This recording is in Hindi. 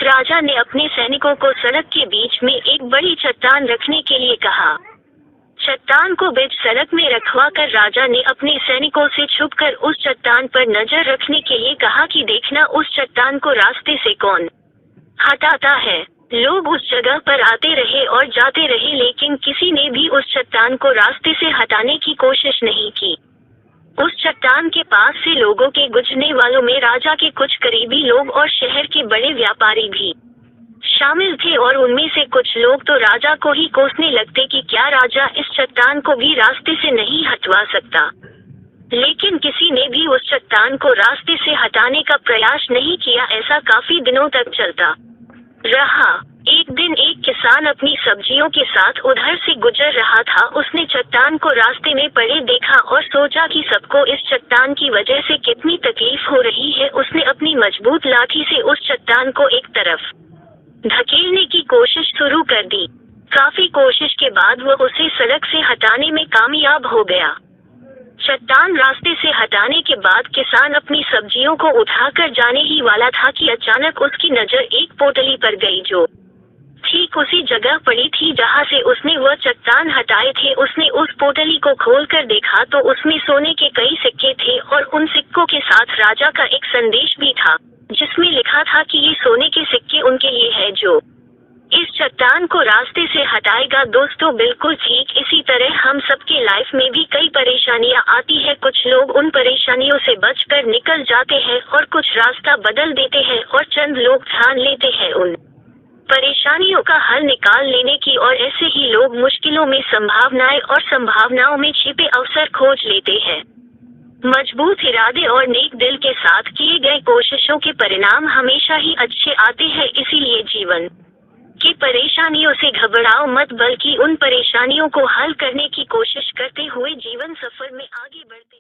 राजा ने अपने सैनिकों को सड़क के बीच में एक बड़ी चट्टान रखने के लिए कहा। चट्टान को बीच सड़क में रखवा कर राजा ने अपने सैनिकों से छुपकर उस चट्टान पर नजर रखने के लिए कहा कि देखना उस चट्टान को रास्ते से कौन हटाता है। लोग उस जगह पर आते रहे और जाते रहे, लेकिन किसी ने भी उस चट्टान को रास्ते से हटाने की कोशिश नहीं की। उस चट्टान के पास से लोगों के गुजरने वालों में राजा के कुछ करीबी लोग और शहर के बड़े व्यापारी भी शामिल थे, और उनमें से कुछ लोग तो राजा को ही कोसने लगते कि क्या राजा इस चट्टान को भी रास्ते से नहीं हटवा सकता। लेकिन किसी ने भी उस चट्टान को रास्ते से हटाने का प्रयास नहीं किया। ऐसा काफी दिनों तक चलता रहा। एक दिन एक किसान अपनी सब्जियों के साथ उधर से गुजर रहा था। उसने चट्टान को रास्ते में पड़े देखा और सोचा कि सबको इस चट्टान की वजह से कितनी तकलीफ हो रही है। उसने अपनी मजबूत लाठी से उस चट्टान को एक तरफ धकेलने की कोशिश शुरू कर दी। काफी कोशिश के बाद वह उसे सड़क से हटाने में कामयाब हो गया। चट्टान रास्ते से हटाने के बाद किसान अपनी सब्जियों को उठाकर जाने ही वाला था कि अचानक उसकी नजर एक पोटली पर गई, जो ठीक उसी जगह पड़ी थी जहां से उसने वह चट्टान हटाए थे। उसने उस पोटली को खोलकर देखा तो उसमें सोने के कई सिक्के थे, और उन सिक्कों के साथ राजा का एक संदेश भी था, जिसमें लिखा था कि ये सोने के सिक्के उनके लिए है जो इस चट्टान को रास्ते से हटाएगा। दोस्तों, बिल्कुल ठीक इसी तरह हम सबके लाइफ में भी कई परेशानियां आती है। कुछ लोग उन परेशानियों से बचकर निकल जाते हैं और कुछ रास्ता बदल देते हैं, और चंद लोग ठान लेते हैं उन परेशानियों का हल निकाल लेने की, और ऐसे ही लोग मुश्किलों में संभावनाएं और संभावनाओं में छिपे अवसर खोज लेते हैं। मजबूत इरादे और नेक दिल के साथ किए गए कोशिशों के परिणाम हमेशा ही अच्छे आते हैं। इसीलिए जीवन की परेशानियों से घबराओ मत, बल्कि उन परेशानियों को हल करने की कोशिश करते हुए जीवन सफर में आगे बढ़ते